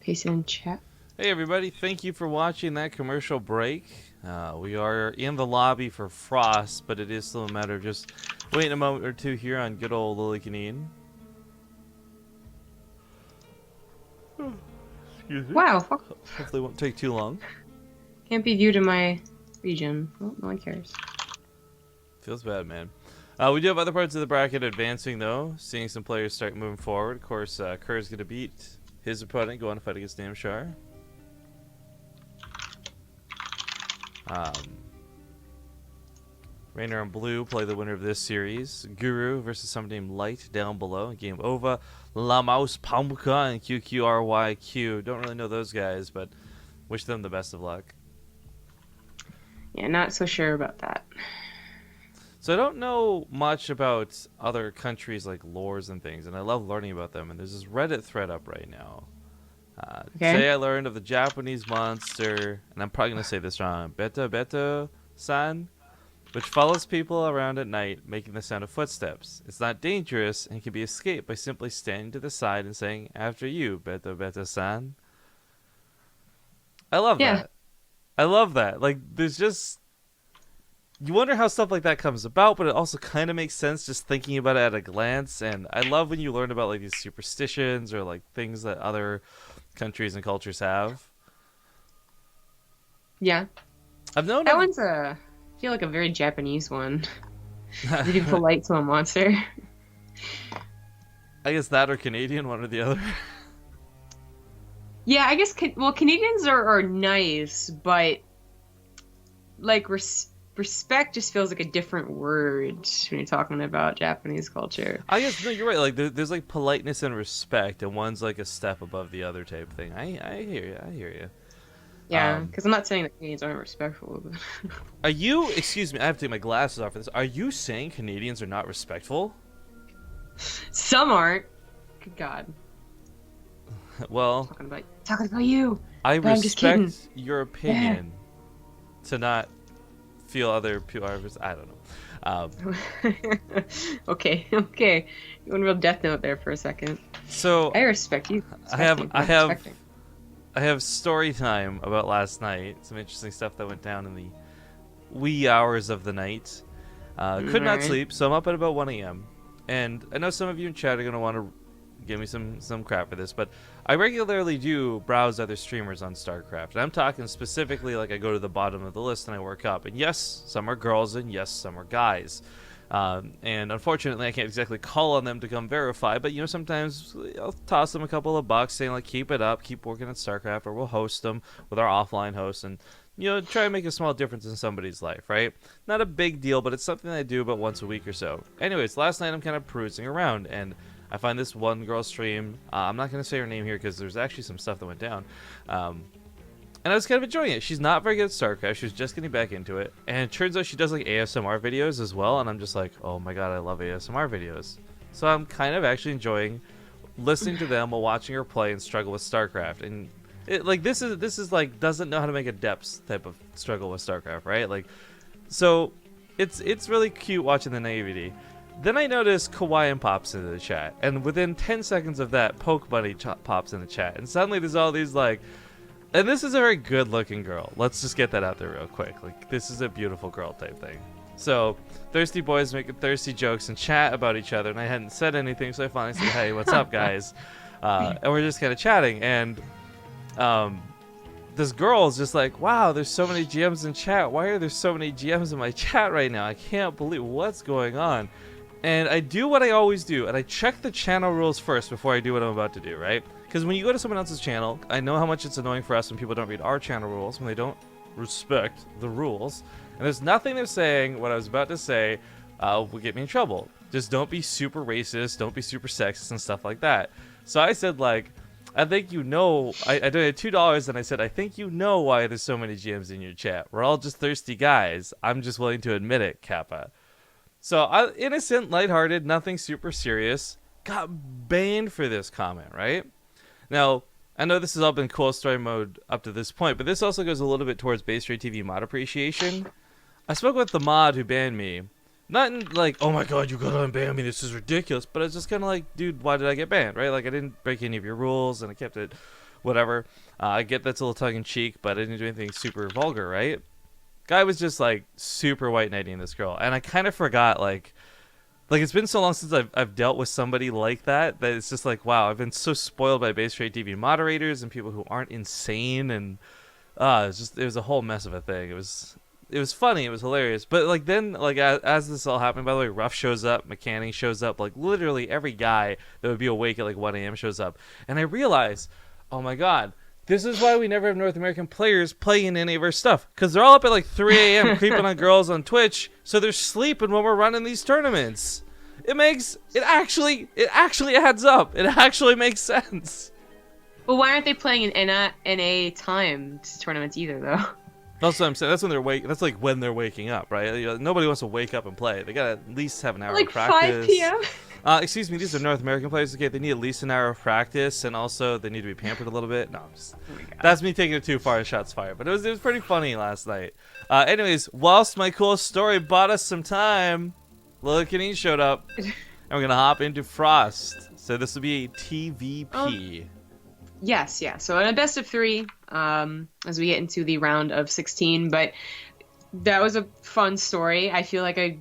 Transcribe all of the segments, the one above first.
Paste it in chat. Hey everybody, thank you for watching that commercial break. We are in the lobby for Frost, but it is still a matter of just waiting a moment or two here on good old Lillekanin. Excuse me. Wow, Hopefully it won't take too long. can't be viewed in my region. Well, no one cares. Feels bad, man. We do have other parts of the bracket advancing, though. Seeing some players start moving forward. Of course, Kerr's going to beat his opponent, go on to fight against Namshar. Rainer and Blue play the winner of this series. Guru versus somebody named Light down below. Game over. La Mouse Pambuka and QQRYQ. Don't really know those guys, but wish them the best of luck. Yeah, not so sure about that. So I don't know much about other countries like lores and things, and I love learning about them. And there's this Reddit thread up right now. Today I learned of the Japanese monster, and I'm probably going to say this wrong, Beta-San, which follows people around at night, making the sound of footsteps. It's not dangerous and can be escaped by simply standing to the side and saying, "After you, Beta-San." I love that. I love that. Like, there's just... You wonder how stuff like that comes about, but it also kind of makes sense just thinking about it at a glance. And I love when you learn about like these superstitions or like things that other countries and cultures have. Yeah. I've known that one's I feel like a very Japanese one. Be polite to a monster. I guess that or Canadian, one or the other. Yeah, I guess Canadians are nice, but like respect just feels like a different word when you're talking about Japanese culture. I guess, no, you're right. Like there's like politeness and respect, and one's like a step above the other type thing. I hear you. I hear you. Yeah, because I'm not saying that Canadians aren't respectful. But are you? Excuse me. I have to take my glasses off for this. Are you saying Canadians are not respectful? Some aren't. Good God. Well, talking about you. I respect your opinion to not feel other people. I don't know. Okay. You went real Death Note there for a second. So I respect you. I have story time about last night. Some interesting stuff that went down in the wee hours of the night. Could not sleep, so I'm up at about 1 a.m. And I know some of you in chat are gonna want to give me some crap for this, but I regularly do browse other streamers on StarCraft, and I'm talking specifically like I go to the bottom of the list and I work up, and yes, some are girls and yes, some are guys, and unfortunately I can't exactly call on them to come verify, but you know, sometimes I'll toss them a couple of bucks saying like, keep it up, keep working at StarCraft, or we'll host them with our offline hosts, and you know, try and make a small difference in somebody's life, right? Not a big deal, but it's something I do about once a week or so. Anyways, last night I'm kind of perusing around, and I find this one girl stream. I'm not going to say her name here because there's actually some stuff that went down. And I was kind of enjoying it. She's not very good at StarCraft. She was just getting back into it. And it turns out she does like ASMR videos as well. And I'm just like, oh my god, I love ASMR videos. So I'm kind of actually enjoying listening to them while watching her play and struggle with StarCraft. And it, like this is like doesn't know how to make a depths type of struggle with StarCraft, right? Like, so it's really cute watching the naivety. Then I notice Kawaiian pops into the chat, and within 10 seconds of that, Poke Bunny pops in the chat, and suddenly there's all these like, and this is a very good-looking girl. Let's just get that out there real quick. Like, this is a beautiful girl type thing. So, thirsty boys making thirsty jokes and chat about each other, and I hadn't said anything, so I finally said, "Hey, what's up, guys?" And we're just kind of chatting, and this girl is just like, "Wow, there's so many GMs in chat. Why are there so many GMs in my chat right now? I can't believe what's going on." And I do what I always do, and I check the channel rules first before I do what I'm about to do, right? Because when you go to someone else's channel, I know how much it's annoying for us when people don't read our channel rules, when they don't respect the rules. And there's nothing they're saying, what I was about to say, will get me in trouble. Just don't be super racist, don't be super sexist and stuff like that. So I said, like, I think you know, I donated $2 and I said, I think you know why there's so many GMs in your chat. We're all just thirsty guys. I'm just willing to admit it, Kappa. So, innocent, lighthearted, nothing super serious. Got banned for this comment, right? Now, I know this has all been cool story mode up to this point, but this also goes a little bit towards BaseTradeTV mod appreciation. I spoke with the mod who banned me. Not in like, oh my god, you gotta unban me, this is ridiculous. But it's just kind of like, dude, why did I get banned, right? Like, I didn't break any of your rules, and I kept it whatever. I get that's a little tongue-in-cheek, but I didn't do anything super vulgar, right? Guy was just, like, super white knighting this girl. And I kind of forgot, like it's been so long since I've dealt with somebody like that it's just like, wow, I've been so spoiled by BaseTradeTV moderators and people who aren't insane, and it was a whole mess of a thing. It was funny, it was hilarious, but like then like as this all happened, by the way, Ruff shows up, Mechanic shows up, like literally every guy that would be awake at like 1 a.m. shows up, and I realize, oh my god, this is why we never have North American players playing any of our stuff, because they're all up at like 3 a.m. creeping on girls on Twitch, so they're sleeping when we're running these tournaments. It actually adds up. It actually makes sense. Well, why aren't they playing in NA timed tournaments either, though? That's what I'm saying. That's when That's like when they're waking up, right? You know, nobody wants to wake up and play. They gotta at least have an hour of practice. Like 5 p.m. Excuse me. These are North American players. Okay, they need at least an hour of practice, and also they need to be pampered a little bit. No, that's me taking it too far. Shots fired. But it was pretty funny last night. Anyways, whilst my cool story bought us some time, Lillekanin showed up, and we're gonna hop into Frost. So this will be a TvP. Yes, yeah. So in a best of 3, as we get into the round of 16, but that was a fun story. I feel like I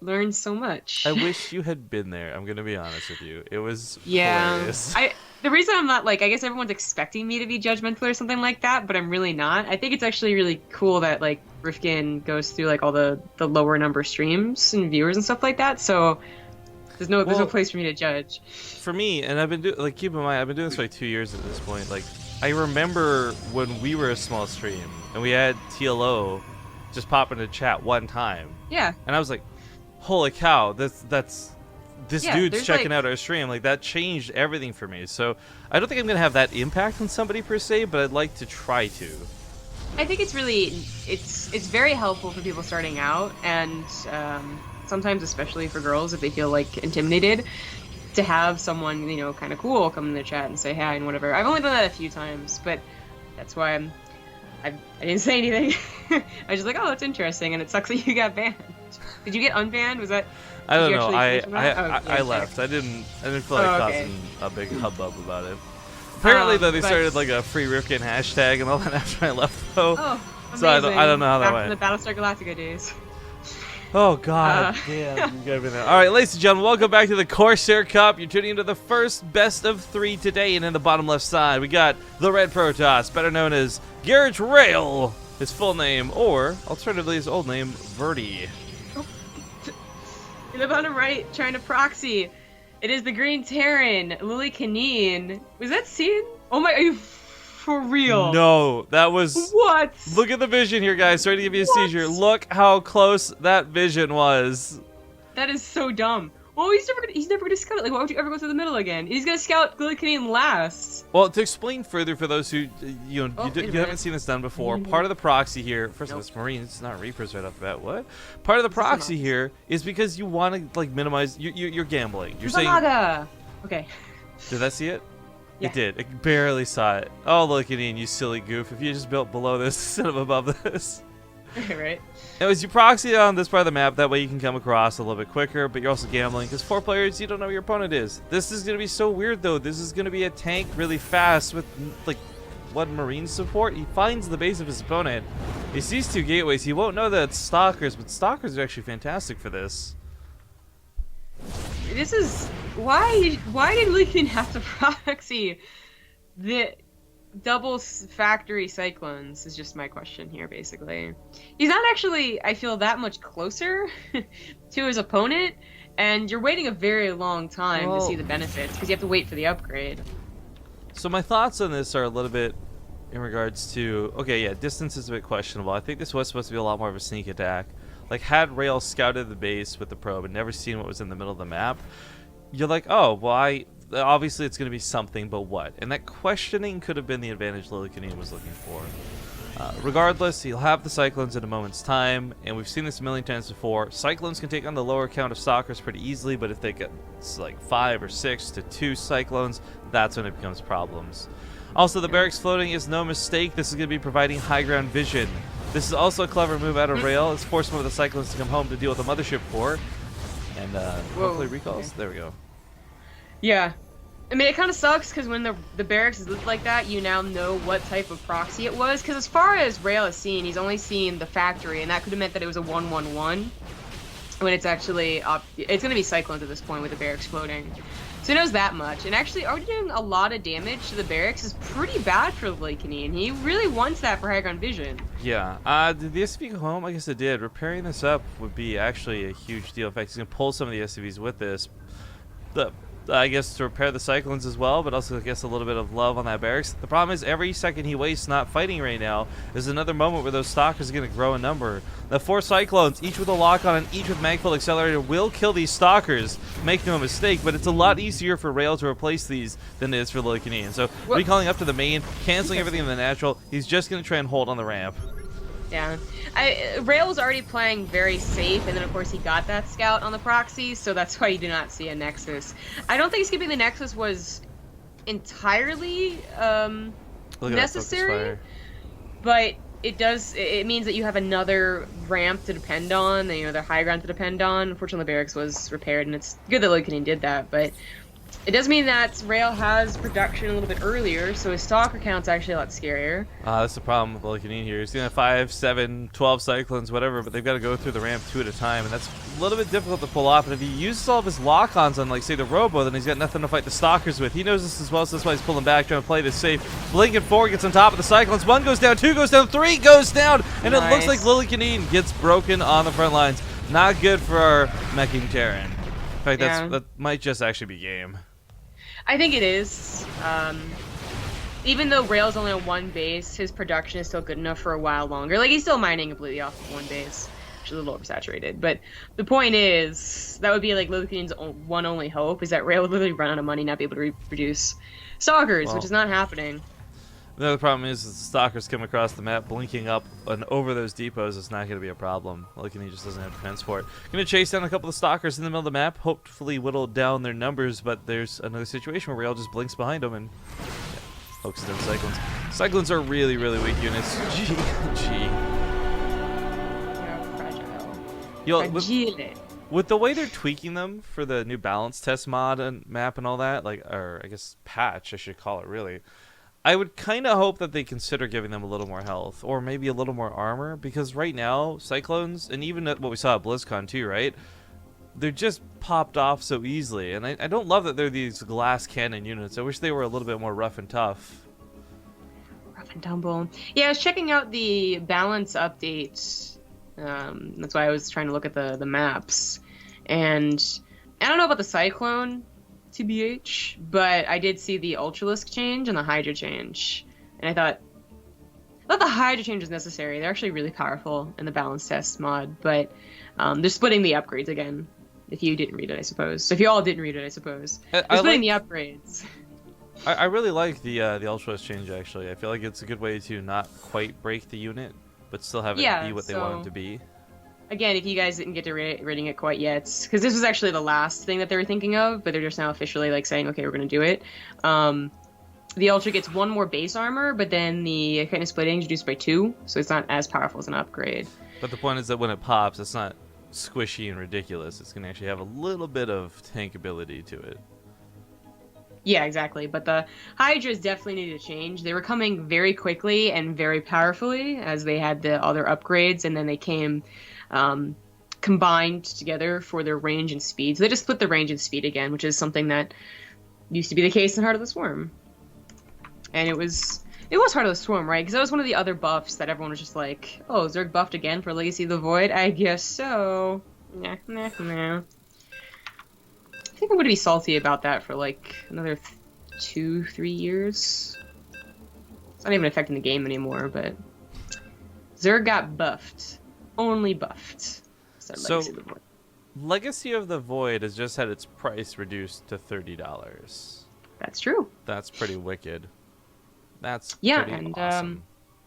learned so much. I wish you had been there. I'm gonna be honest with you. It was hilarious. The reason I'm not like, I guess everyone's expecting me to be judgmental or something like that, but I'm really not. I think it's actually really cool that like Rifkin goes through like all the lower number streams and viewers and stuff like that. So there's no place for me to judge. For me, and I've been keep in mind, I've been doing this for like 2 years at this point. Like, I remember when we were a small stream and we had TLO just pop into chat one time. Yeah. And I was like, holy cow, this dude's checking out our stream. Like, that changed everything for me. So I don't think I'm gonna have that impact on somebody per se, but I'd like to try to. I think it's very helpful for people starting out, and sometimes especially for girls if they feel like intimidated, to have someone, you know, kind of cool come in the chat and say hi and whatever. I've only done that a few times, but that's why I didn't say anything. I was just like, oh, that's interesting, and it sucks that you got banned. Did you get unbanned? Was that? I don't know. I left. I didn't feel like causing a big hubbub about it. Apparently, though, they started like a free Rifkin hashtag and all that after I left, though. Oh, amazing. So I don't know how that went. Back in the Battlestar Galactica days. Oh, God. Damn. All right, ladies and gentlemen, welcome back to the Corsair Cup. You're tuning into the first best of 3 today, and in the bottom left side, we got the Red Protoss, better known as Garrett Rail, his full name, or alternatively his old name, Verdi. In the bottom right, trying to proxy, it is the Green Terran, Lillekanin. Was that seen? Oh my, are you for real? No, that was... What? Look at the vision here, guys. Sorry to give you a seizure. Look how close that vision was. That is so dumb. Well, he's never gonna scout it. Like, why would you ever go to the middle again? He's gonna scout Lillekanin last. Well, to explain further for those who you haven't seen this done before, part of the proxy here, first of all, it's Marines, it's not Reapers right off the bat. What? Part of the proxy here is because you want to like minimize. You're gambling. You're saying. Okay. Did that see it? Yeah. It did. It barely saw it. Oh, Lillekanin, you silly goof! If you just built below this instead of above this. Right. Anyways, you proxy on this part of the map, that way you can come across a little bit quicker, but you're also gambling, because 4 players, you don't know who your opponent is. This is going to be so weird, though. This is going to be a tank really fast with, like, what, Marine support? He finds the base of his opponent. He sees 2 gateways. He won't know that it's Stalkers, but Stalkers are actually fantastic for this. This is... Why did Lillekanin have to proxy the... double factory cyclones is just my question here, basically. He's not actually, I feel, that much closer to his opponent, and you're waiting a very long time to see the benefits, because you have to wait for the upgrade. So my thoughts on this are a little bit in regards to, okay, yeah, distance is a bit questionable. I think this was supposed to be a lot more of a sneak attack. Like, had Rail scouted the base with the probe and never seen what was in the middle of the map, you're like, oh, well, obviously it's going to be something, but what? And that questioning could have been the advantage Lillekanin was looking for. Regardless, he'll have the Cyclones in a moment's time, and we've seen this a million times before. Cyclones can take on the lower count of Stalkers pretty easily, but if they get like 5 or 6 to 2 Cyclones, that's when it becomes problems. Also, the barracks floating is no mistake. This is going to be providing high ground vision. This is also a clever move out of Rail. It's forced one of the Cyclones to come home to deal with the Mothership Core. And hopefully recalls. Okay. There we go. Yeah. I mean, it kind of sucks because when the barracks is looked like that, you now know what type of proxy it was. Because as far as Rail has seen, he's only seen the factory, and that could have meant that it was a 1-1-1. When it's actually it's going to be Cyclones at this point with the barracks floating. So he knows that much. And actually, already doing a lot of damage to the barracks is pretty bad for Lillekanin. He really wants that for high ground vision. Yeah. Did the SCV go home? I guess it did. Repairing this up would be actually a huge deal. In fact, he's going to pull some of the SCVs with this. I guess to repair the Cyclones as well, but also I guess a little bit of love on that barracks. The problem is every second he wastes not fighting right now is another moment where those Stalkers are going to grow in number. The 4 Cyclones, each with a lock-on and each with Magfold Accelerator, will kill these Stalkers. Make no mistake, but it's a lot easier for Rail to replace these than it is for Lillekanin. So recalling up to the main, canceling everything in the natural, he's just going to try and hold on the ramp. Yeah. Rail was already playing very safe, and then of course he got that scout on the proxy, so that's why you do not see a Nexus. I don't think skipping the Nexus was entirely necessary, but it means that you have another ramp to depend on, you know, the high ground to depend on. Unfortunately, the barracks was repaired, and it's good that Lillekanin did that, but it does mean that Rail has production a little bit earlier, so his Stalker count's actually a lot scarier. That's the problem with Lillekanin here. He's going to have 5, 7, 12 Cyclones, whatever, but they've got to go through the ramp 2 at a time, and that's a little bit difficult to pull off. And if he uses all of his lock-ons on, like, say, the Robo, then he's got nothing to fight the Stalkers with. He knows this as well, so that's why he's pulling back, trying to play this safe. Blinking 4 gets on top of the Cyclones. 1 goes down, 2 goes down, 3 goes down, and It looks like Lillekanin gets broken on the front lines. Not good for our meching Terran. In fact, that might just actually be game. I think it is. Even though Rail's only on 1 base, his production is still good enough for a while longer. Like, he's still mining completely off of 1 base, which is a little oversaturated. But the point is, that would be like Lillekanin's one only hope, is that Rail would literally run out of money, not be able to reproduce Stalkers, which is not happening. The other problem is that the Stalkers come across the map, blinking up and over those depots. It's not going to be a problem. Lillekanin just doesn't have defense for it. Going to chase down a couple of Stalkers in the middle of the map, hopefully whittle down their numbers, but there's another situation where Rail just blinks behind them and focuses on Cyclones. Cyclones are really, really weak units. Gee. They're fragile. With the way they're tweaking them for the new balance test mod and map and all that, or I guess patch, I should call it, really. I would kind of hope that they consider giving them a little more health, or maybe a little more armor, because right now, Cyclones, and even at what we saw at BlizzCon too, right? They're just popped off so easily, and I don't love that they're these glass cannon units. I wish they were a little bit more rough and tough. Rough and tumble. Yeah, I was checking out the balance update. That's why I was trying to look at the maps. And I don't know about the Cyclone, TBH, but I did see the Ultralisk change and the Hydra change, and I thought the Hydra change was necessary. They're actually really powerful in the balance test mod, but they're splitting the upgrades again. If you didn't read it, I suppose. So if you all didn't read it, I suppose they're splitting the upgrades. I really like the Ultralisk change. Actually, I feel like it's a good way to not quite break the unit, but still have it be what they want it to be. Again, if you guys didn't get to reading it quite yet, because this was actually the last thing that they were thinking of, but they're just now officially like saying, okay, we're going to do it. The Ultra gets 1 more base armor, but then the kind of splitting is reduced by 2, so it's not as powerful as an upgrade. But the point is that when it pops, it's not squishy and ridiculous. It's going to actually have a little bit of tankability to it. Yeah, exactly. But the Hydras definitely needed to change. They were coming very quickly and very powerfully as they had the other upgrades, and then they came combined together for their range and speed. So they just split the range and speed again, which is something that used to be the case in Heart of the Swarm. And it was Heart of the Swarm, right? Because that was one of the other buffs that everyone was just like, oh, Zerg buffed again for Legacy of the Void? I guess so. Nah. I think I'm going to be salty about that for like another 2-3 years. It's not even affecting the game anymore, but Zerg got buffed. Only buffed. So Legacy of the Void has just had its price reduced to $30. That's true. That's pretty wicked. That's pretty awesome.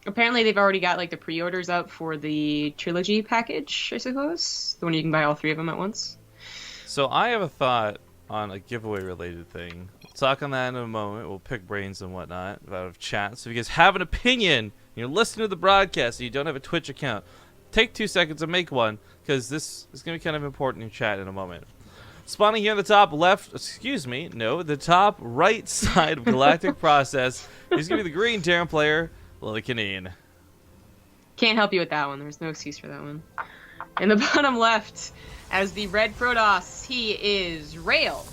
Apparently they've already got like the pre-orders up for the trilogy package, I suppose. The one you can buy all 3 of them at once. So I have a thought on a giveaway related thing. We'll talk on that in a moment. We'll pick brains and whatnot out of chat. So if you guys have an opinion, you're listening to the broadcast and you don't have a Twitch account, take 2 seconds and make one, because this is going to be kind of important in chat in a moment. Spawning here in the top left, excuse me, no, the top right side of Galactic Process is going to be the green Terran player, Lillekanin. Can't help you with that one. There's no excuse for that one. In the bottom left, as the red Protoss, he is Rail.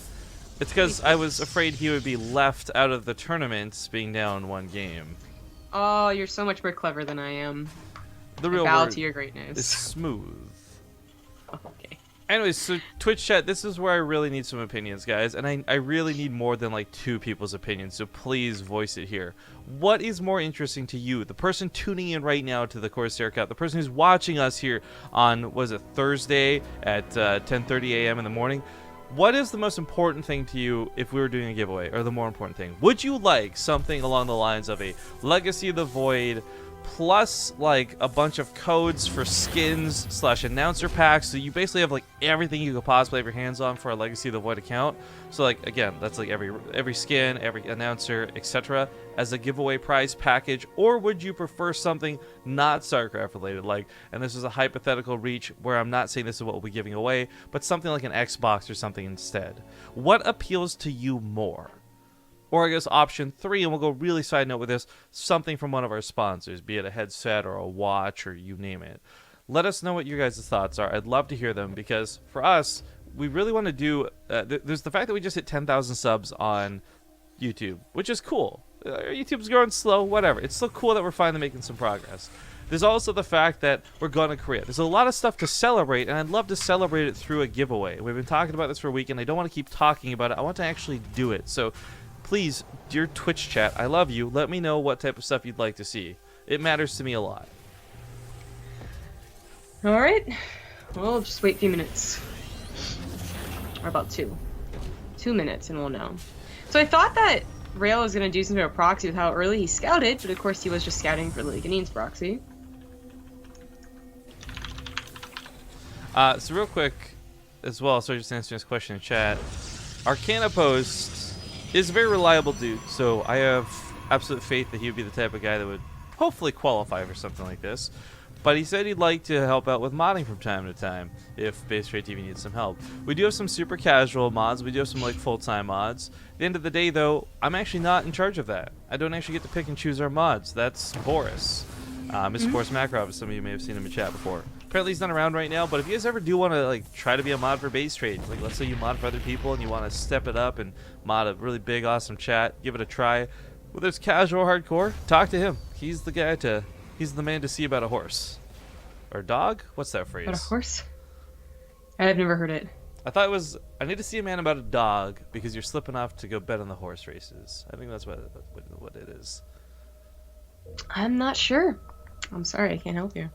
It's because I was afraid he would be left out of the tournament being down one game. Oh, you're so much more clever than I am. The real bow word to your greatness. is smooth. Okay. Anyways, so Twitch chat, this is where I really need some opinions, guys, and I really need more than like 2 people's opinions, so please voice it here. What is more interesting to you? The person tuning in right now to the Corsair Cup, the person who's watching us here on, was it Thursday at 10:30 a.m. in the morning? What is the most important thing to you if we were doing a giveaway, or the more important thing? Would you like something along the lines of a Legacy of the Void plus like a bunch of codes for skins / announcer packs, so you basically have like everything you could possibly have your hands on for a Legacy of the Void account? So like, again, that's like every skin, every announcer, etc. as a giveaway prize package. Or would you prefer something not StarCraft related, like, and this is a hypothetical reach where I'm not saying this is what we'll be giving away, but something like an Xbox or something instead? What appeals to you more? Or I guess option 3, and we'll go really side note with this, something from one of our sponsors, be it a headset or a watch or you name it. Let us know what your guys' thoughts are. I'd love to hear them, because for us, we really want to do, there's the fact that we just hit 10,000 subs on YouTube, which is cool. YouTube's growing slow, whatever. It's still cool that we're finally making some progress. There's also the fact that we're going to Korea. There's a lot of stuff to celebrate, and I'd love to celebrate it through a giveaway. We've been talking about this for a week, and I don't want to keep talking about it. I want to actually do it. So please, dear Twitch chat, I love you. Let me know what type of stuff you'd like to see. It matters to me a lot. All right. We'll just wait a few minutes. Or about 2. 2 minutes, and we'll know. So I thought that Rail was going to do some sort of proxy with how early he scouted, but of course he was just scouting for Lillekanin's proxy. So real quick, as well, so just answering this question in chat, Arcana Post is a very reliable dude, so I have absolute faith that he would be the type of guy that would hopefully qualify for something like this. But he said he'd like to help out with modding from time to time if BaseTradeTV needs some help. We do have some super casual mods. We do have some like full-time mods. At the end of the day, though, I'm actually not in charge of that. I don't actually get to pick and choose our mods. That's Boris. Mr. Boris Makarov, as some of you may have seen him in chat before. Apparently he's not around right now, but if you guys ever do want to like try to be a mod for Base Trade, like let's say you mod for other people and you want to step it up and mod a really big, awesome chat, give it a try. Whether it's casual or hardcore, talk to him. He's the guy to, he's the man to see about a horse. Or dog? What's that phrase? About a horse? I've never heard it. I thought it was, I need to see a man about a dog because you're slipping off to go bet on the horse races. I think that's what it is. I'm not sure. I'm sorry, I can't help you.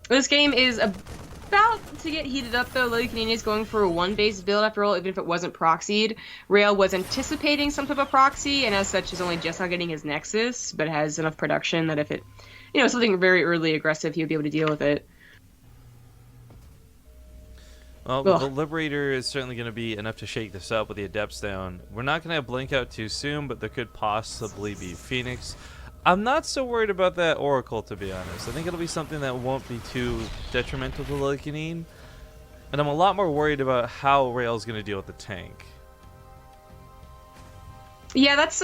This game is about to get heated up, though. Lillekanin is going for a 1-base build after all, even if it wasn't proxied. Rail was anticipating some type of proxy, and as such is only just not getting his Nexus, but has enough production that if it, you know, something very early aggressive, he would be able to deal with it. Well, the Liberator is certainly going to be enough to shake this up with the Adepts down. We're not going to have Blink out too soon, but there could possibly be Phoenix. I'm not so worried about that Oracle, to be honest. I think it'll be something that won't be too detrimental to Lillekanin. And I'm a lot more worried about how Rail's going to deal with the tank. Yeah, that's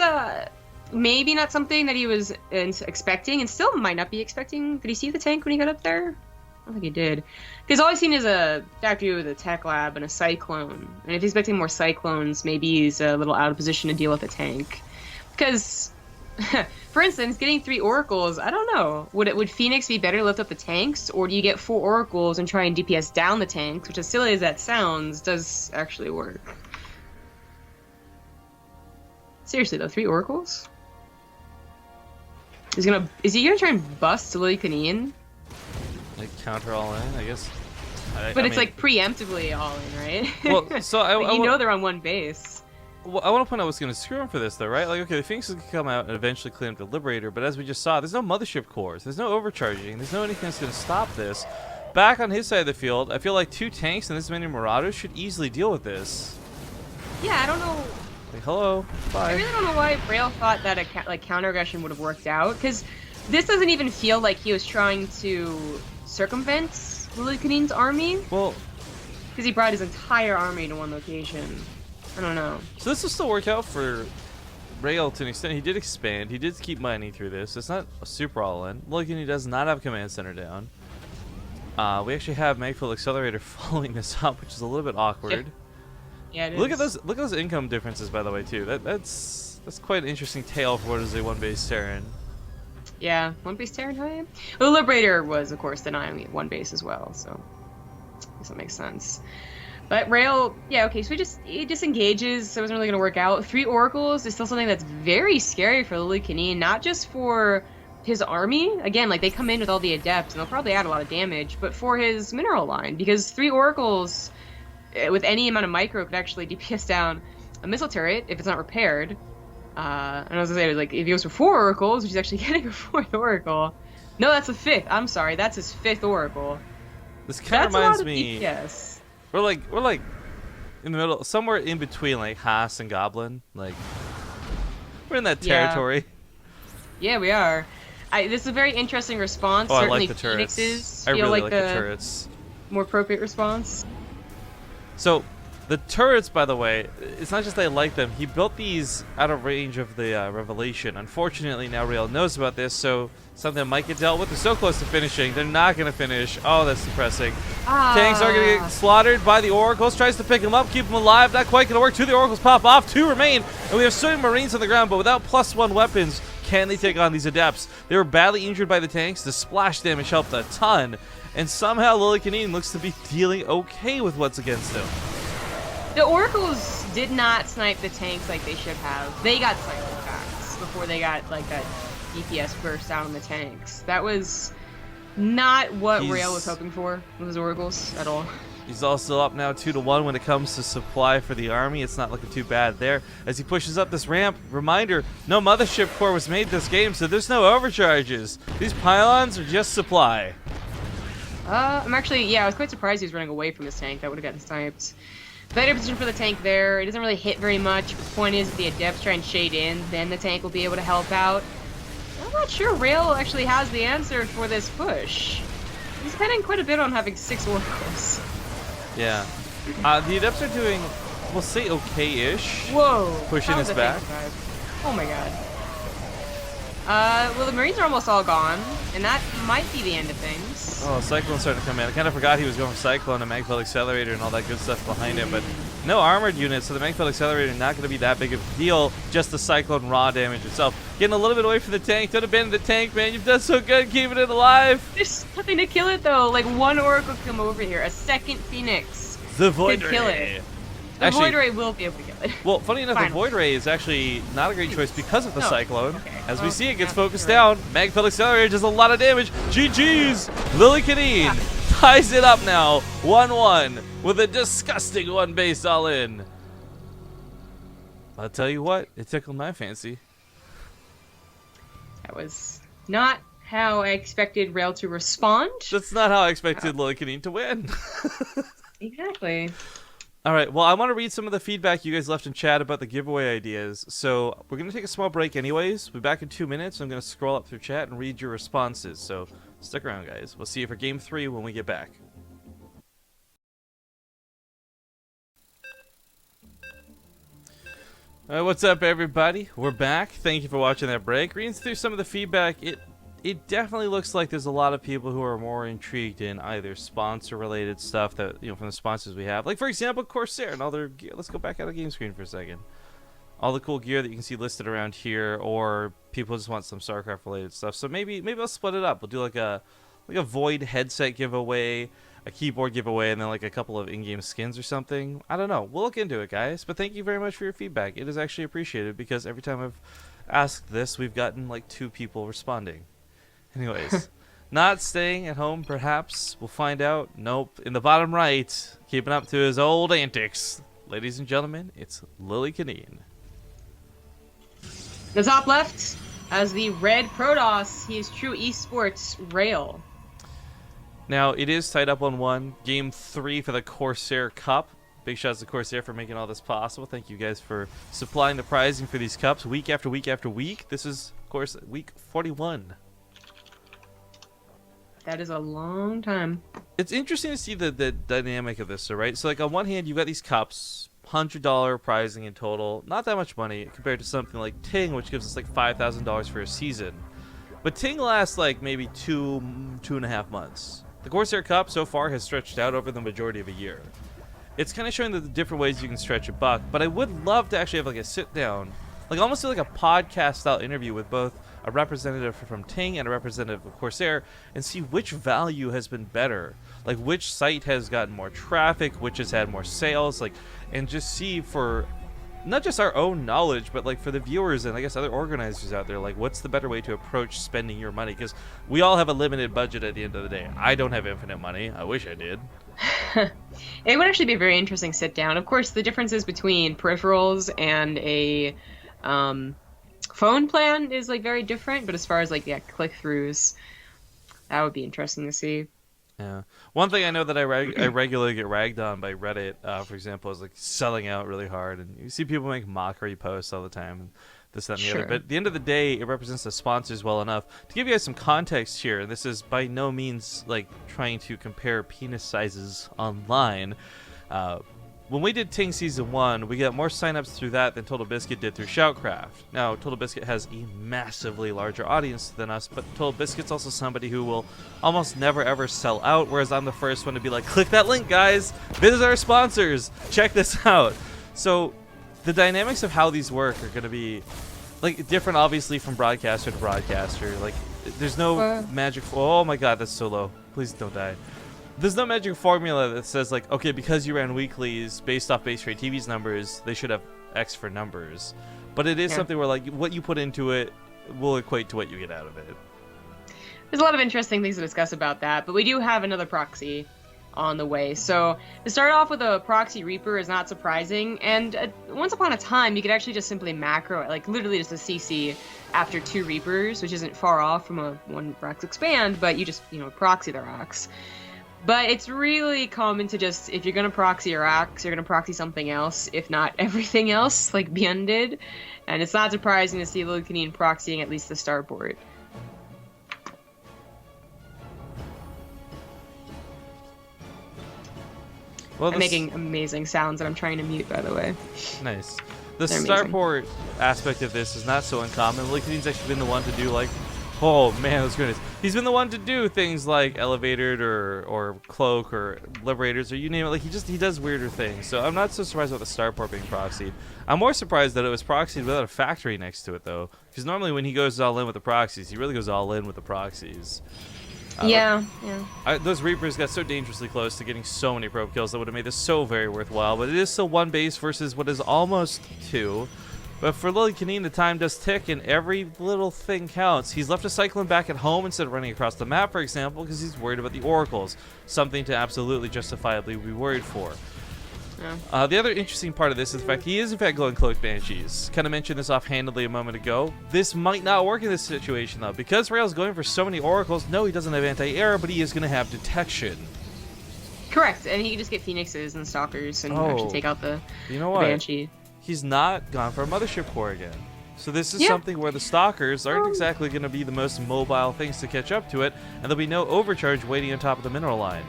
maybe not something that he was expecting, and still might not be expecting. Did he see the tank when he got up there? I don't think he did. Because all I've seen is a factory with a tech lab and a cyclone. And if he's expecting more cyclones, maybe he's a little out of position to deal with a tank. Because, for instance, getting 3 oracles, I don't know. Would Phoenix be better to lift up the tanks, or do you get 4 oracles and try and DPS down the tanks, which, as silly as that sounds, does actually work. Seriously though, 3 oracles? Is he gonna try and bust Lillekanin? Like counter all in, I guess. But it's like preemptively all in, right? Well, so you know they're on 1 base. Well, I want to point out what's going to screw him for this, though, right? Like, okay, the Phoenix is going to come out and eventually clean up the Liberator, but as we just saw, there's no mothership cores, there's no overcharging, there's no anything that's going to stop this. Back on his side of the field, I feel like 2 tanks and this many Marauders should easily deal with this. Yeah, I don't know. Like, hello, bye. I really don't know why Braille thought that a counter aggression would have worked out, because this doesn't even feel like he was trying to circumvent Lillekanin's army. Well, because he brought his entire army to one location. I don't know. So this will still work out for Rail to an extent. He did expand. He did keep mining through this. It's not a super all-in. Lillekanin does not have command center down. We actually have Magfield Accelerator following this up, which is a little bit awkward. Yeah, it is. Look at those income differences, by the way, too. That's quite an interesting tale for what is a one-base Terran. Yeah, one base Terran high. Well, the Liberator was, of course, denying one base as well, so I guess that makes sense. But Rail, yeah, okay, so he disengages, so it wasn't really going to work out. 3 Oracles is still something that's very scary for Lillekanin, not just for his army. Again, like, they come in with all the Adepts, and they'll probably add a lot of damage, but for his mineral line, because 3 Oracles, with any amount of micro, could actually DPS down a missile turret if it's not repaired. And I was going to say, like, if he goes for 4 Oracles, which he's actually getting a 4th Oracle. No, that's the 5th. I'm sorry, that's his 5th Oracle. This kind of reminds me... DPS. We're like in the middle, somewhere in between like Haas and Goblin. Like we're in that territory. Yeah, we are. This is a very interesting response. Oh, Certainly I like the turrets. Phoenixes I feel really like like the turrets. More appropriate response. So the turrets, by the way, it's not just that I like them. He built these out of range of the Revelation. Unfortunately, now Rail knows about this, so something that might get dealt with. They're so close to finishing. They're not going to finish. Oh, that's depressing. Tanks are going to get slaughtered by the Oracles. Tries to pick them up, keep them alive. Not quite going to work. 2 of the Oracles pop off. 2 remain. And we have so many Marines on the ground, but without +1 weapons, can they take on these Adepts? They were badly injured by the tanks. The splash damage helped a ton. And somehow Lillekanin looks to be dealing okay with what's against him. The Oracles did not snipe the tanks like they should have. They got sniped in fact before they got like that DPS burst down on the tanks. That was not what Rail was hoping for with his Oracles at all. He's also up now 2-1 when it comes to supply for the army. It's not looking too bad there. As he pushes up this ramp, reminder, no Mothership Core was made this game, so there's no overcharges. These pylons are just supply. I'm actually, yeah, I was quite surprised he was running away from his tank. That would have gotten sniped. Better position for the tank there. It doesn't really hit very much. But the point is, if the Adepts try and shade in, then the tank will be able to help out. I'm not sure Rail actually has the answer for this push. He's depending quite a bit on having 6 Oracles. Yeah. The Adepts are doing, we'll say, okay-ish. Whoa. Pushing his back. Oh my god. Well, the Marines are almost all gone, and that might be the end of things. Oh, Cyclone's starting to come in. I kind of forgot he was going for Cyclone and Magfield Accelerator and all that good stuff behind him, but no armored units, so the Magfield Accelerator not going to be that big of a deal, just the Cyclone raw damage itself. Getting a little bit away from the tank. Don't abandon the tank, man. You've done so good keeping it alive. There's nothing to kill it, though. Like, 1 Oracle could come over here. A second Phoenix the Void could Ray. kill it. The Void Ray will be able to kill it. Well, funny enough, Finally. the Void Ray is actually not a great choice because of the Cyclone. Okay. As we see, it gets yeah, focused right. down. Magfield Accelerator does a lot of damage. GG's! Lillekanin ties it up now, 1-1, with a disgusting 1 base all in. I'll tell you what, it tickled my fancy. That was not how I expected Rail to respond. That's not how I expected Lillekanin to win. Exactly. All right, well, I want to read some of the feedback you guys left in chat about the giveaway ideas. So we're going to take a small break anyways. We'll be back in 2 minutes. I'm going to scroll up through chat and read your responses. So stick around, guys. We'll see you for Game 3 when we get back. All right, what's up, everybody? We're back. Thank you for watching that break. Reading through some of the feedback, it definitely looks like there's a lot of people who are more intrigued in either sponsor-related stuff that, from the sponsors we have. Like, for example, Corsair and all their gear. Let's go back out of the game screen for a second. All the cool gear that you can see listed around here, or people just want some StarCraft-related stuff. So maybe I'll split it up. We'll do like a Void headset giveaway, a keyboard giveaway, and then like a couple of in-game skins or something. I don't know. We'll look into it, guys. But thank you very much for your feedback. It is actually appreciated because every time I've asked this, we've gotten like 2 people responding. Anyways, not staying at home, perhaps. We'll find out. Nope. In the bottom right, keeping up to his old antics. Ladies and gentlemen, it's Lillekanin. The top left, as the red Protoss, he is true esports Rail. Now, it is tied up on 1. Game 3 for the Corsair Cup. Big shouts to Corsair for making all this possible. Thank you guys for supplying the prizing for these cups week after week after week. This is, of course, week 41. That is a long time. It's interesting to see the dynamic of this, so, right? So, like, on one hand, you've got these cups, $100 prizing in total. Not that much money compared to something like Ting, which gives us, like, $5,000 for a season. But Ting lasts, like, maybe 2.5 months. The Corsair Cup, so far, has stretched out over the majority of a year. It's kind of showing the different ways you can stretch a buck, but I would love to actually have, like, a sit-down, like, almost like a podcast-style interview with both a representative from Ting and a representative of Corsair, and see which value has been better, like which site has gotten more traffic, which has had more sales, like, and just see for not just our own knowledge, but like for the viewers and I guess other organizers out there, like what's the better way to approach spending your money, because we all have a limited budget at the end of the day. I don't have infinite money. I wish I did. It would actually be a very interesting sit down. Of course, the differences between peripherals and a phone plan is like very different, but as far as like click-throughs, that would be interesting to see. Yeah. One thing I know that I regularly get ragged on by Reddit, for example, is like selling out really hard, and you see people make mockery posts all the time, and this, that, and the other. But at the end of the day, it represents the sponsors well enough. To give you guys some context here, and this is by no means like trying to compare penis sizes online. When we did Ting Season 1, we got more signups through that than Total Biscuit did through Shoutcraft. Now, Total Biscuit has a massively larger audience than us, but Total Biscuit's also somebody who will almost never ever sell out, whereas I'm the first one to be like, click that link, guys! Visit our sponsors! Check this out! So, the dynamics of how these work are going to be like different, obviously, from broadcaster to broadcaster. Like, there's no magic... Oh my god, that's so low. Please don't die. There's no magic formula that says, like, okay, because you ran weeklies based off BaseTradeTV's numbers, they should have X for numbers. But it is something where, like, what you put into it will equate to what you get out of it. There's a lot of interesting things to discuss about that, but we do have another proxy on the way. So to start off with a proxy Reaper is not surprising, and once upon a time, you could actually just simply macro it, like literally just a CC after 2 Reapers, which isn't far off from a 1 Rax expand, but you just, proxy the rocks. But it's really common to just, if you're going to proxy your rocks, you're going to proxy something else, if not everything else, like Beyond did. And it's not surprising to see Lillekanin proxying at least the starport. Well, I'm making amazing sounds that I'm trying to mute, by the way. Nice. The starport aspect of this is not so uncommon. Lillekanin's actually been the one to do, like, oh man, that's goodness. He's been the one to do things like Elevated or Cloak or Liberators or you name it. Like he does weirder things. So I'm not so surprised about the starport being proxied. I'm more surprised that it was proxied without a factory next to it though. Because normally when he goes all in with the proxies, he really goes all in with the proxies. Yeah. Those Reapers got so dangerously close to getting so many probe kills that would have made this so very worthwhile. But it is still 1 base versus what is almost 2. But for Lillekanin, the time does tick, and every little thing counts. He's left a Cyclone back at home instead of running across the map, for example, because he's worried about the Oracles. Something to absolutely justifiably be worried for. Yeah. The other interesting part of this is the fact he is, in fact, going Cloaked Banshees. Kind of mentioned this offhandedly a moment ago. This might not work in this situation, though. Because Rail's going for so many Oracles, no, he doesn't have anti-air, but he is going to have detection. Correct, and he can just get Phoenixes and Stalkers and actually take out the Banshee. He's not gone for a Mothership Core again. So this is something where the Stalkers aren't exactly going to be the most mobile things to catch up to it, and there'll be no overcharge waiting on top of the mineral line.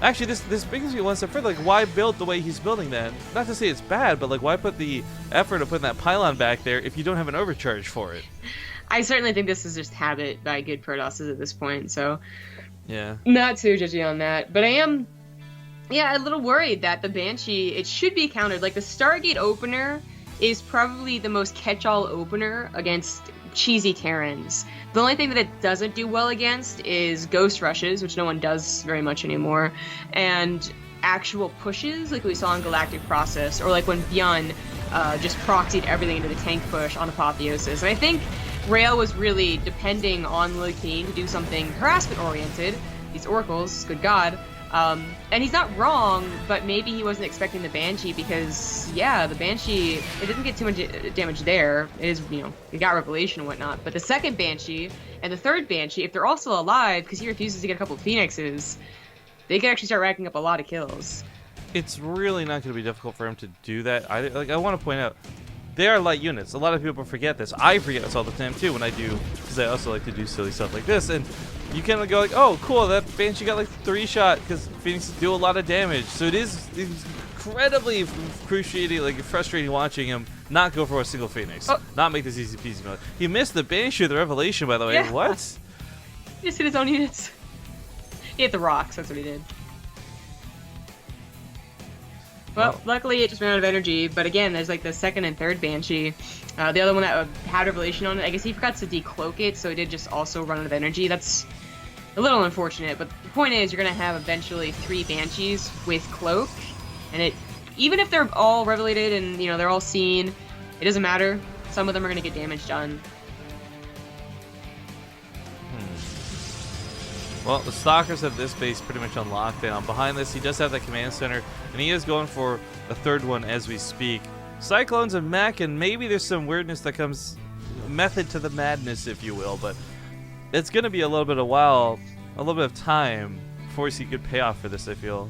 Actually, this brings me one step further. Like, why build the way he's building then? Not to say it's bad, but like, why put the effort of putting that pylon back there if you don't have an overcharge for it? I certainly think this is just habit by good Protosses at this point, so yeah, not too judgy on that. But I am... yeah, a little worried that the Banshee, it should be countered. Like, the Stargate opener is probably the most catch-all opener against cheesy Terrans. The only thing that it doesn't do well against is Ghost Rushes, which no one does very much anymore, and actual pushes, like we saw in Galactic Process, or like when Bjorn just proxied everything into the tank push on Apotheosis. And I think Rail was really depending on Lillekanin to do something harassment-oriented. These Oracles, good God. And he's not wrong, but maybe he wasn't expecting the Banshee because, yeah, the Banshee, it didn't get too much damage there. It is, it got Revelation and whatnot. But the second Banshee and the third Banshee, if they're all still alive, because he refuses to get a couple of Phoenixes, they could actually start racking up a lot of kills. It's really not going to be difficult for him to do that. I want to point out, they are light units. A lot of people forget this. I forget this all the time, too, when I do, because I also like to do silly stuff like this. And you can go like, oh, cool, that Banshee got like 3-shot because Phoenixes do a lot of damage. So it's incredibly excruciating, like frustrating watching him not go for a single Phoenix, not make this easy peasy. He missed the Banshee of the Revelation, by the way. Yeah. What? He just hit his own units. He hit the rocks, that's what he did. Well, luckily it just ran out of energy, but again, there's like the second and third Banshee. The other one that had Revelation on it, I guess he forgot to decloak it, so it did just also run out of energy. That's a little unfortunate, but the point is you're going to have eventually 3 Banshees with Cloak, and even if they're all Revelated and, you know, they're all seen, it doesn't matter. Some of them are going to get damage done. Well, the Stalkers have this base pretty much on lockdown. Behind this, he does have that command center, and he is going for a third one as we speak. Cyclones and mech, and maybe there's some weirdness that comes, method to the madness, if you will, but it's going to be a little bit of time before we see good payoff for this, I feel.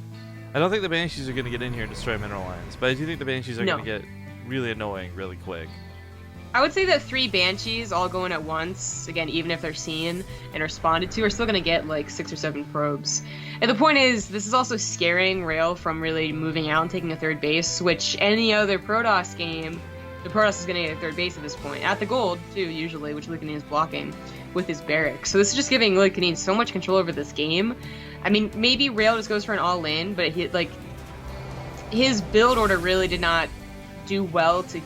I don't think the Banshees are going to get in here and destroy mineral lines, but I do think the Banshees are going to get really annoying really quick. I would say that 3 Banshees all going at once, again, even if they're seen and responded to, are still going to get like 6 or 7 probes. And the point is, this is also scaring Rail from really moving out and taking a third base, which any other Protoss game, the Protoss is going to get a third base at this point. At the gold, too, usually, which Lillekanin is blocking with his barracks. So this is just giving Lillekanin so much control over this game. I mean, maybe Rail just goes for an all-in, but his build order really did not do well to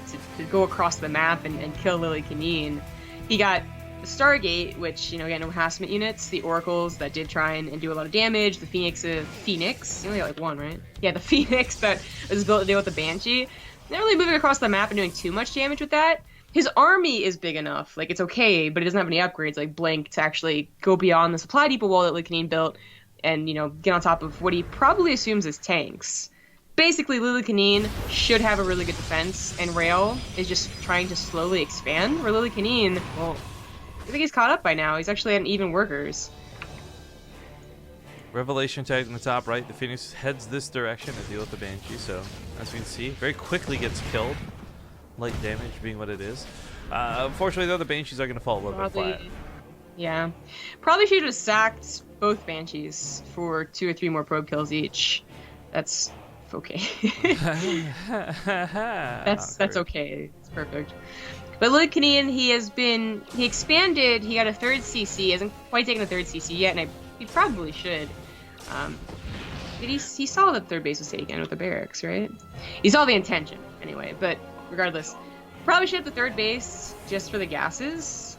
go across the map and kill Lillekanin. He got the Stargate, which, you know, again, harassment units, the Oracles that did try and do a lot of damage, the Phoenix, you only got like 1, right? Yeah, the Phoenix that was built to deal with the Banshee. Not really moving across the map and doing too much damage with that. His army is big enough, like it's okay, but it doesn't have any upgrades like Blink to actually go beyond the supply depot wall that Lillekanin built and, you know, get on top of what he probably assumes is tanks. Basically, Lillekanin should have a really good defense, and Rail is just trying to slowly expand. Where Lillekanin, well, I think he's caught up by now. He's actually at even workers. Revelation tagged in the top right. The Phoenix heads this direction to deal with the Banshee, so as we can see, very quickly gets killed. Light damage being what it is. Unfortunately, though, the Banshees are going to fall a little bit flat. Yeah. Probably should have sacked both Banshees for 2 or 3 more probe kills each. That's okay. that's okay. It's perfect. But Lillekanin, he expanded. He got a 3rd CC. He hasn't quite taken a 3rd CC yet, and he probably should. He saw that 3rd base was taken with the barracks, right? He saw the intention anyway. But regardless, probably should have the 3rd base just for the gases.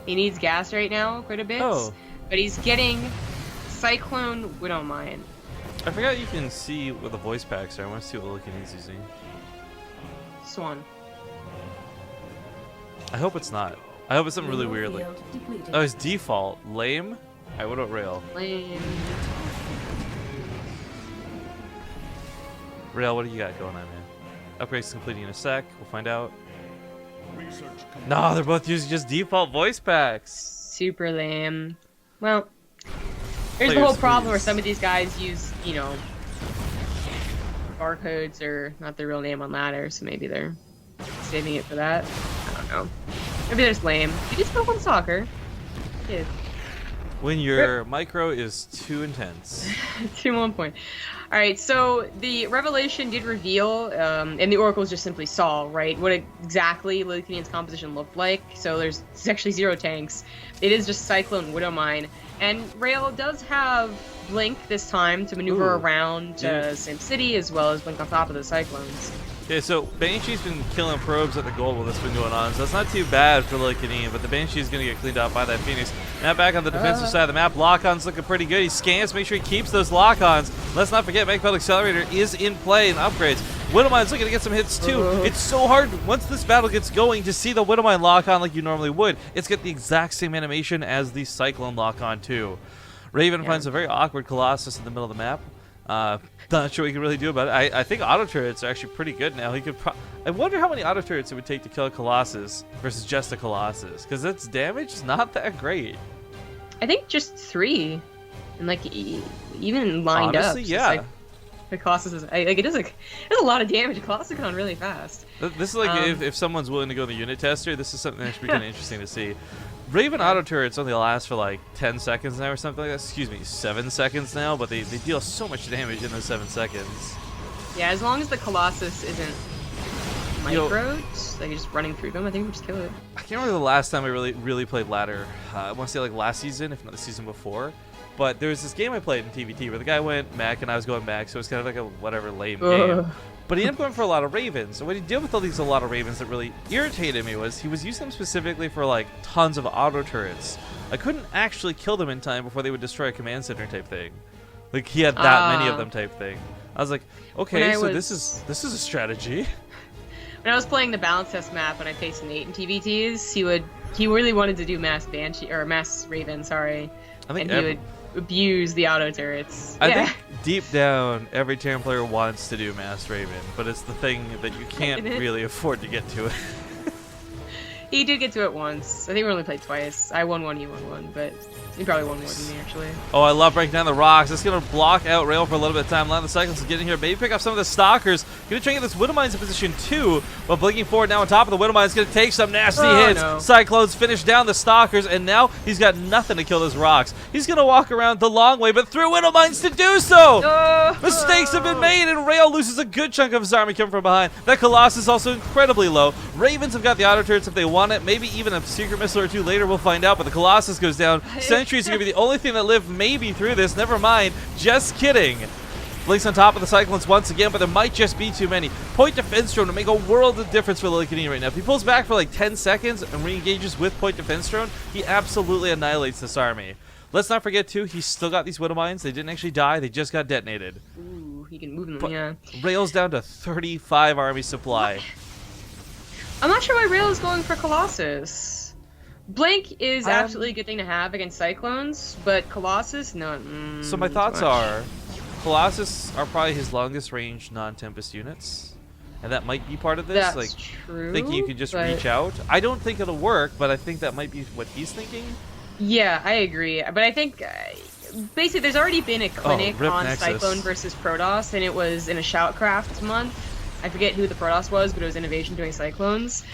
He needs gas right now quite a bit. Oh. But he's getting Cyclone Widow Mine. I forgot you can see what the voice packs are. I want to see what Lillekanin's using. Swan. I hope it's not. I hope it's something really weird. Like, oh, it's default. Lame? Alright, what about Rail? Lame. Rail, what do you got going on, man? Upgrades completing in a sec. We'll find out. No, they're both using just default voice packs. Super lame. Well, here's the whole problem where some of these guys use, you know, barcodes or not their real name on ladder, so maybe they're saving it for that. I don't know. Maybe they're just lame. You just spoke on soccer. Yeah. When your micro is too intense. 2-1 point. Alright, so the Revelation did reveal, and the Oracles just simply saw, right, what exactly Lillekanin's composition looked like. So there's actually 0 tanks. It is just Cyclone Widow Mine. And Rail does have Blink this time to maneuver around Sim City, as well as Blink on top of the Cyclones. Okay, so Banshee's been killing probes at the gold while this has been going on, so that's not too bad for Lillekanin, but the Banshee's going to get cleaned out by that Phoenix. Now back on the defensive side of the map, lock-on's looking pretty good. He scans, make sure he keeps those lock-ons. Let's not forget, Magpie Accelerator is in play in upgrades. Widowmine's looking to get some hits too. It's so hard once this battle gets going to see the Widowmine lock-on like you normally would. It's got the exact same animation as the Cyclone lock-on too. Raven finds a very awkward Colossus in the middle of the map. Not sure what he can really do about it. I think auto turrets are actually pretty good now. He could. I wonder how many auto turrets it would take to kill a Colossus versus just a Colossus, because its damage is not that great. I think just 3, and like even lined Honestly, up. Yeah. Like, the Colossus is like it does a lot of damage. Colossus is gone really fast. This is like if someone's willing to go the unit tester, this is something that should be kind of interesting to see. Raven auto turrets only last for like 10 seconds now or something like that. Excuse me, 7 seconds now, but they deal so much damage in those 7 seconds. Yeah, as long as the Colossus isn't microed, like you're just running through them, I think we just kill it. I can't remember the last time I really played ladder. I want to say like last season, if not the season before. But there was this game I played in TvT where the guy went mech and I was going mech, so it was kind of like a whatever lame game. But he ended up going for a lot of Ravens. And what he did with all these a lot of Ravens that really irritated me was he was using them specifically for like tons of auto turrets. I couldn't actually kill them in time before they would destroy a command center type thing. Like he had that many of them type thing. I was like, okay, so this is a strategy. When I was playing the balance test map and I faced Nate in TVTs, he really wanted to do mass Banshee or mass Raven, sorry. And he would abuse the auto turrets. I think deep down every Terran player wants to do mass Raven, but it's the thing that you can't really afford to get to it. He did get to it once. I think we only played twice. I won one, he won one, but he probably won more than me, actually. Oh, I love breaking down the rocks. It's going to block out Rail for a little bit of time. Land the cycles to get in here. Maybe pick up some of the Stalkers. Going to try and get this Widow Mines in position 2, but blinking forward now on top of the Widow Mines. Going to take some nasty hits. No. Cyclones finish down the Stalkers, and now he's got nothing to kill those rocks. He's going to walk around the long way, but through Widow Mines to do so! Mistakes have been made, and Rail loses a good chunk of his army coming from behind. That Colossus is also incredibly low. Ravens have got the auto turrets if they want it. Maybe even a secret missile or two later, we'll find out, but the Colossus goes down. Sentries are going to be the only thing that live maybe through this. Never mind. Just kidding. Blinks on top of the Cyclones once again, but there might just be too many. Point defense drone to make a world of difference for Lillekanin right now. If he pulls back for like 10 seconds and re-engages with point defense drone, he absolutely annihilates this army. Let's not forget too, he's still got these Widow Mines. They didn't actually die, they just got detonated. Ooh, he can move them, yeah. Rail's down to 35 army supply. I'm not sure why Rail is going for Colossus. Blink is absolutely a good thing to have against Cyclones, but Colossus, no. So my thoughts are, Colossus are probably his longest range non-Tempest units, and that might be part of this. That's like, true. Thinking you could just reach out. I don't think it'll work, but I think that might be what he's thinking. Yeah, I agree. But I think basically there's already been a clinic on Nexus. Cyclone versus Protoss, and it was in a Shoutcraft month. I forget who the Protoss was, but it was Innovation doing Cyclones.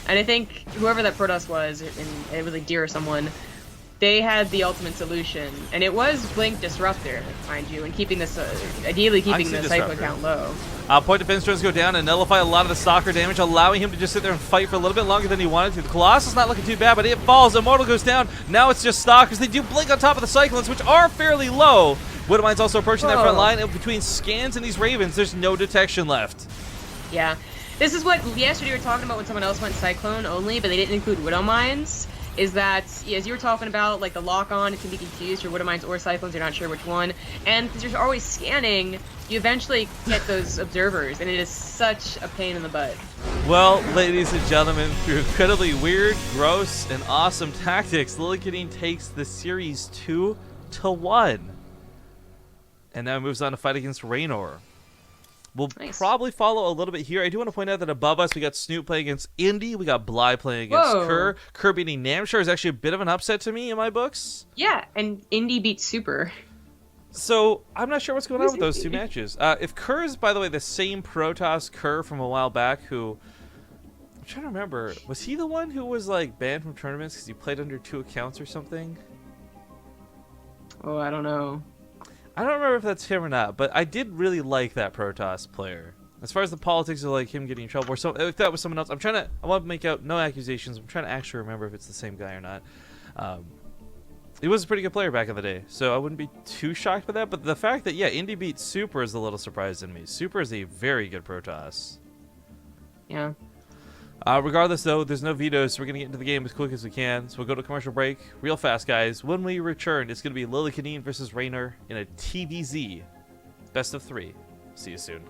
And I think whoever that Protoss was, and it was like Deer or someone, they had the ultimate solution. And it was Blink Disruptor, mind you, and keeping this, ideally keeping the Cyclone count low. Point defense drones go down and nullify a lot of the Stalker damage, allowing him to just sit there and fight for a little bit longer than he wanted to. The Colossus not looking too bad, but it falls. Immortal goes down. Now it's just Stalkers. They do blink on top of the Cyclones, which are fairly low. Widow Mine's also approaching that front line. And between scans and these Ravens, there's no detection left. Yeah. This is what yesterday we were talking about when someone else went Cyclone only, but they didn't include Widow Mines. Is that, as you were talking about, like the lock-on, it can be confused, your Widow Mines or Cyclones, you're not sure which one. And because you're always scanning, you eventually get those observers, and it is such a pain in the butt. Well, ladies and gentlemen, through incredibly weird, gross, and awesome tactics, Lillekanin takes the series 2-1. And now moves on to fight against Raynor. We'll probably follow a little bit here. I do want to point out that above us, we got Snoop playing against Indy. We got Bly playing against Kerr. Kerr beating Namshar is actually a bit of an upset to me in my books. Yeah, and Indy beats Super. So, I'm not sure what's going on with those two matches. If Kerr is, by the way, the same Protoss Kerr from a while back who... I'm trying to remember. Was he the one who was, like, banned from tournaments because he played under 2 accounts or something? Oh, I don't know. I don't remember if that's him or not, but I did really like that Protoss player. As far as the politics of like him getting in trouble, or so, if that was someone else, I want to make out no accusations. I'm trying to actually remember if it's the same guy or not. He was a pretty good player back in the day, so I wouldn't be too shocked by that. But the fact that, yeah, Indy beat Super is a little surprising me. Super is a very good Protoss. Yeah. Regardless, though, there's no vetoes, so we're going to get into the game as quick as we can. So we'll go to commercial break real fast, guys. When we return, it's going to be Lillekanin versus Raynor in a TVZ. Best of 3. See you soon.